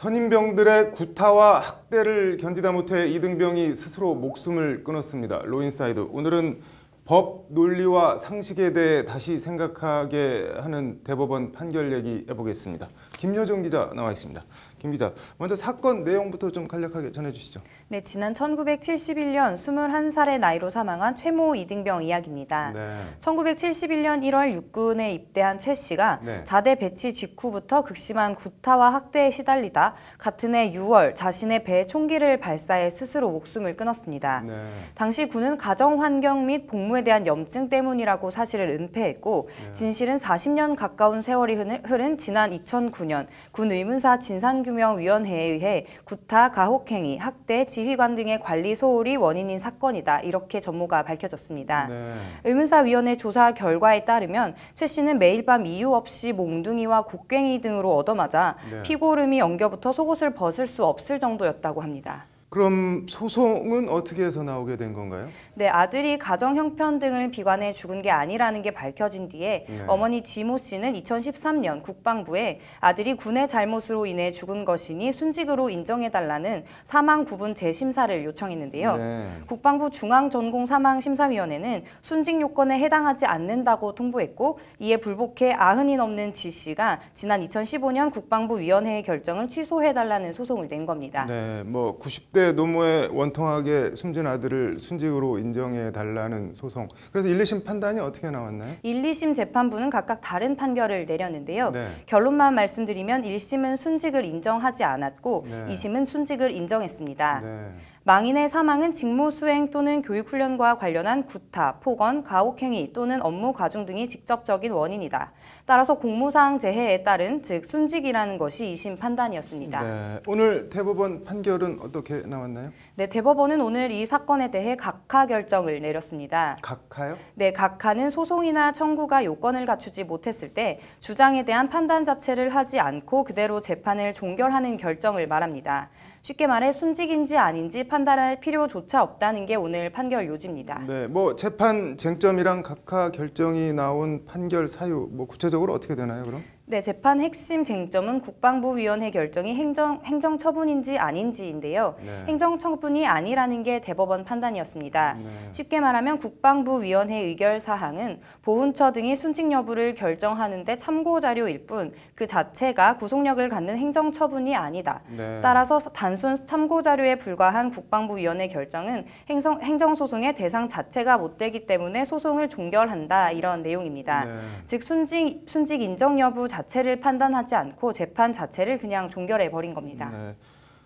선임병들의 구타와 학대를 견디다 못해 이등병이 스스로 목숨을 끊었습니다. 로인사이드. 오늘은 법, 논리와 상식에 대해 다시 생각하게 하는 대법원 판결 얘기 해보겠습니다. 김효정 기자 나와 있습니다. 김 기자, 먼저 사건 내용부터 좀 간략하게 전해주시죠. 네, 지난 1971년 21살의 나이로 사망한 최모 이등병 이야기입니다. 네. 1971년 1월 육군에 입대한 최 씨가 네. 자대 배치 직후부터 극심한 구타와 학대에 시달리다 같은 해 6월 자신의 배에 총기를 발사해 스스로 목숨을 끊었습니다. 네. 당시 군은 가정 환경 및 복무에 대한 염증 때문이라고 사실을 은폐했고 진실은 40년 가까운 세월이 흐른 지난 2009년 군 의문사 진상규명위원회에 의해 구타, 가혹행위, 학대, 지휘관 등의 관리 소홀이 원인인 사건이다. 이렇게 전모가 밝혀졌습니다. 네. 의문사위원회 조사 결과에 따르면 최 씨는 매일 밤 이유 없이 몽둥이와 곡괭이 등으로 얻어맞아 네. 피고름이 엉겨붙어 속옷을 벗을 수 없을 정도였다고 합니다. 그럼 소송은 어떻게 해서 나오게 된 건가요? 네, 아들이 가정 형편 등을 비관해 죽은 게 아니라는 게 밝혀진 뒤에 네. 어머니 지모 씨는 2013년 국방부에 아들이 군의 잘못으로 인해 죽은 것이니 순직으로 인정해달라는 사망 구분 재심사를 요청했는데요. 네. 국방부 중앙전공사망심사위원회는 순직 요건에 해당하지 않는다고 통보했고 이에 불복해 90이 넘는 지 씨가 지난 2015년 국방부 위원회의 결정을 취소해달라는 소송을 낸 겁니다. 네, 뭐 90대 노모의 원통하게 숨진 아들을 순직으로 인정해 달라는 소송. 그래서 1, 2심 판단이 어떻게 나왔나요? 1, 2심 재판부는 각각 다른 판결을 내렸는데요. 네. 결론만 말씀드리면 1심은 순직을 인정하지 않았고 네. 2심은 순직을 인정했습니다. 네. 망인의 사망은 직무수행 또는 교육훈련과 관련한 구타, 폭언, 가혹행위 또는 업무 과중 등이 직접적인 원인이다. 따라서 공무상 재해에 따른 즉 순직이라는 것이 2심 판단이었습니다. 네. 오늘 대법원 판결은 어떻게 나왔나요? 네, 대법원은 오늘 이 사건에 대해 각하 결정을 내렸습니다. 각하요? 네, 각하는 소송이나 청구가 요건을 갖추지 못했을 때 주장에 대한 판단 자체를 하지 않고 그대로 재판을 종결하는 결정을 말합니다. 쉽게 말해 순직인지 아닌지 판단할 필요조차 없다는 게 오늘 판결 요지입니다. 네, 뭐 재판 쟁점이랑 각하 결정이 나온 판결 사유, 뭐 구체적으로 어떻게 되나요, 그럼? 네, 재판 핵심 쟁점은 국방부위원회 결정이 행정처분인지 아닌지인데요. 네. 행정처분이 아니라는 게 대법원 판단이었습니다. 네. 쉽게 말하면 국방부위원회 의결 사항은 보훈처 등이 순직 여부를 결정하는 데 참고자료일 뿐 그 자체가 구속력을 갖는 행정처분이 아니다. 네. 따라서 단순 참고자료에 불과한 국방부위원회 결정은 행정소송의 대상 자체가 못 되기 때문에 소송을 종결한다. 이런 내용입니다. 네. 즉 순직 인정 여부 자체를 판단하지 않고 재판 자체를 그냥 종결해버린 겁니다. 네.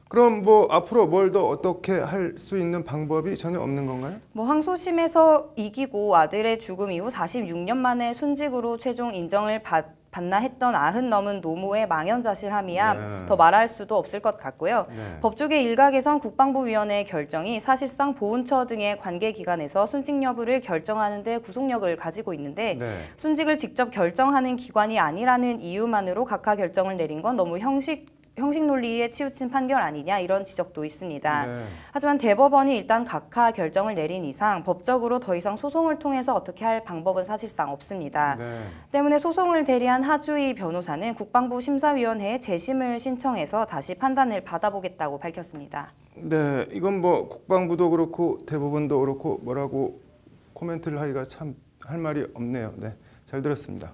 그럼 뭐 앞으로 뭘 더 어떻게 할 수 있는 방법이 전혀 없는 건가요? 뭐 항소심에서 이기고 아들의 죽음 이후 46년 만에 순직으로 최종 인정을 받나 했던 90 넘은 노모의 망연자실함이야 네. 더 말할 수도 없을 것 같고요. 네. 법조계 일각에선 국방부위원회의 결정이 사실상 보훈처 등의 관계기관에서 순직 여부를 결정하는 데 구속력을 가지고 있는데 네. 순직을 직접 결정하는 기관이 아니라는 이유만으로 각하 결정을 내린 건 너무 형식 논리에 치우친 판결 아니냐 이런 지적도 있습니다. 네. 하지만 대법원이 일단 각하 결정을 내린 이상 법적으로 더 이상 소송을 통해서 어떻게 할 방법은 사실상 없습니다. 네. 때문에 소송을 대리한 하주희 변호사는 국방부 심사위원회에 재심을 신청해서 다시 판단을 받아보겠다고 밝혔습니다. 네, 이건 뭐 국방부도 그렇고 대법원도 그렇고 뭐라고 코멘트를 하기가 참 할 말이 없네요. 네, 잘 들었습니다.